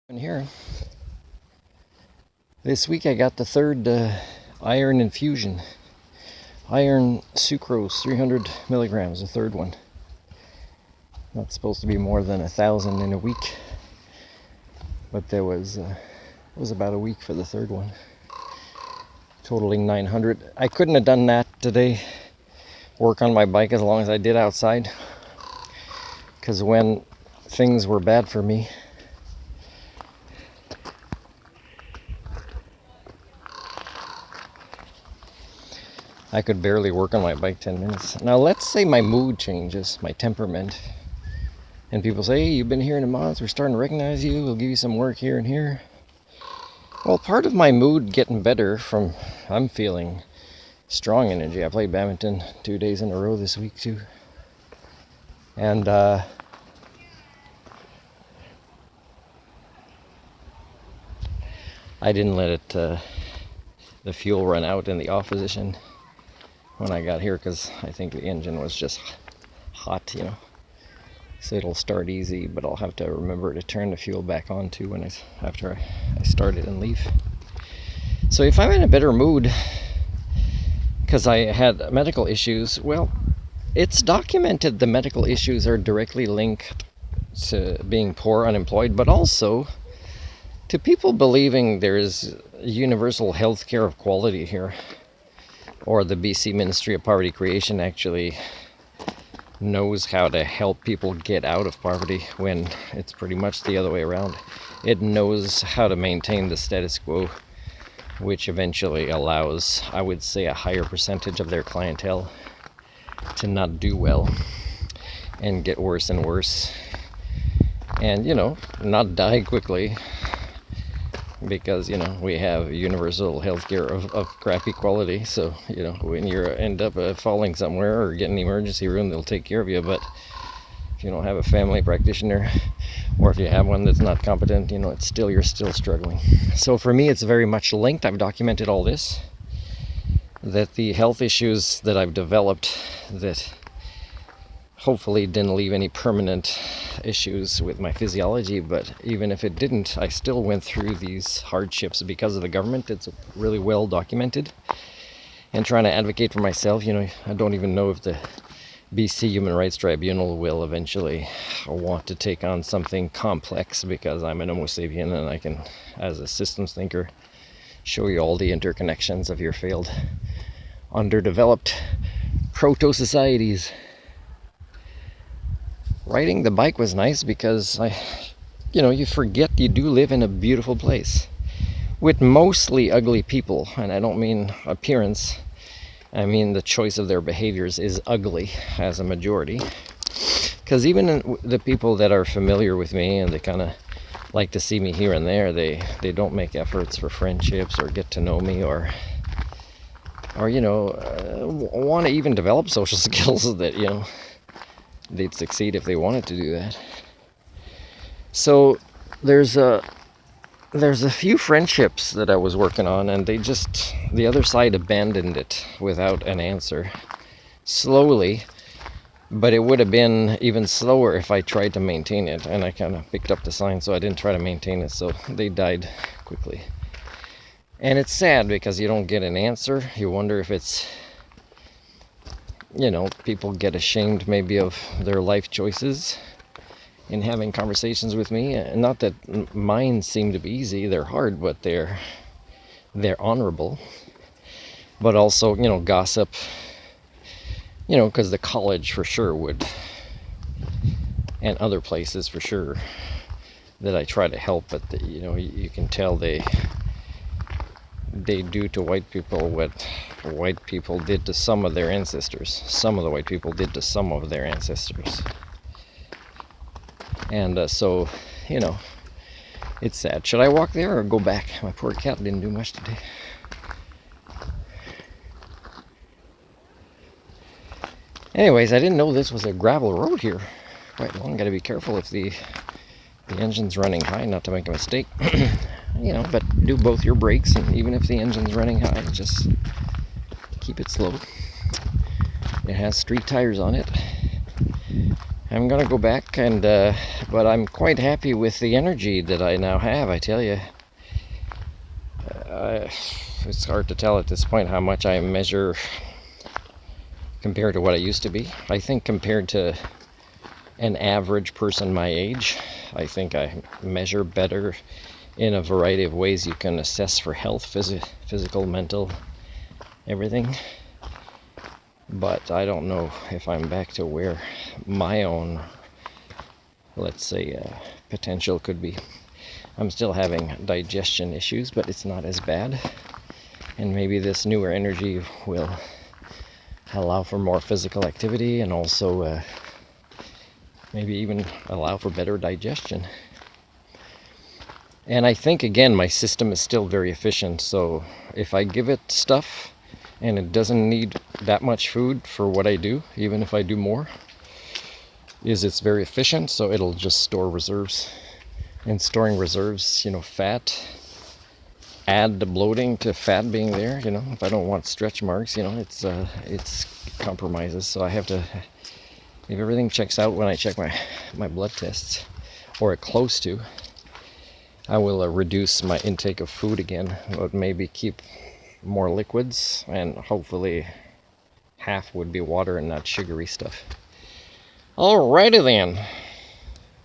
In here. This week I got the third iron infusion. Iron sucrose, 300 milligrams, the third one. Not supposed to be more than 1,000 in a week, but there was it was about a week for the third one, totaling 900. I couldn't have done that today, work on my bike as long as I did outside, because when things were bad for me, I could barely work on my bike 10 minutes. Now let's say my mood changes, my temperament, and people say, hey, you've been here in a month, we're starting to recognize you, we'll give you some work here and here. Well, part of my mood getting better from, I'm feeling strong energy. I played badminton 2 days in a row this week too. And I didn't let it, the fuel run out in the off position when I got here, because I think the engine was just hot, so it'll start easy, but I'll have to remember to turn the fuel back on too after I start it and leave. So if I'm in a better mood because I had medical issues, well, it's documented the medical issues are directly linked to being poor, unemployed, but also to people believing there is universal health care of quality here, or the BC Ministry of Poverty Creation actually knows how to help people get out of poverty, when it's pretty much the other way around. It knows how to maintain the status quo, which eventually allows, I would say, a higher percentage of their clientele to not do well and get worse and worse, and not die quickly, because we have universal healthcare of crappy quality. So when you end up falling somewhere or get an emergency room, they'll take care of you. But if you don't have a family practitioner, or if you have one that's not competent, you're still struggling. So for me, it's very much linked. I've documented all this, that the health issues that I've developed, that hopefully didn't leave any permanent issues with my physiology, but even if it didn't, I still went through these hardships because of the government. It's really well documented. And trying to advocate for myself, I don't even know if the BC Human Rights Tribunal will eventually want to take on something complex, because I'm an Homo sapien and I can, as a systems thinker, show you all the interconnections of your failed, underdeveloped proto-societies. Riding the bike was nice because you forget you do live in a beautiful place with mostly ugly people. And I don't mean appearance, I mean the choice of their behaviors is ugly as a majority. Because even the people that are familiar with me and they kind of like to see me here and there, they don't make efforts for friendships or get to know me, or want to even develop social skills that they'd succeed if they wanted to do that. So there's a few friendships that I was working on, and the other side abandoned it without an answer, slowly. But it would have been even slower if I tried to maintain it, and I kind of picked up the sign, so I didn't try to maintain it, so they died quickly. And it's sad because you don't get an answer. You wonder if it's people get ashamed maybe of their life choices in having conversations with me. Not that mine seem to be easy, they're hard, but they're honorable. But also, gossip, because the college for sure would, and other places for sure, that I try to help, but you can tell they do to white people what white people did to some of their ancestors. Some of the white people did to some of their ancestors. And so, it's sad. Should I walk there or go back? My poor cat didn't do much today. Anyways, I didn't know this was a gravel road here. Quite long. Gotta be careful if the engine's running high, not to make a mistake. But do both your brakes, and even if the engine's running high, just keep it slow. It has street tires on it. I'm gonna go back and, but I'm quite happy with the energy that I now have, I tell you. It's hard to tell at this point how much I measure compared to what I used to be. I think compared to an average person my age, I think I measure better in a variety of ways you can assess for health, physical, mental, everything. But I don't know if I'm back to where my own, let's say, potential could be. I'm still having digestion issues, but it's not as bad. And maybe this newer energy will allow for more physical activity and also maybe even allow for better digestion. And I think, again, my system is still very efficient. So if I give it stuff and it doesn't need that much food for what I do, even if I do more, it's very efficient, so it'll just store reserves. And storing reserves, fat, add the bloating to fat being there, if I don't want stretch marks, it's compromises. So I have to, if everything checks out when I check my blood tests, or close to, I will reduce my intake of food again, but maybe keep more liquids, and hopefully half would be water and not sugary stuff. Alrighty then.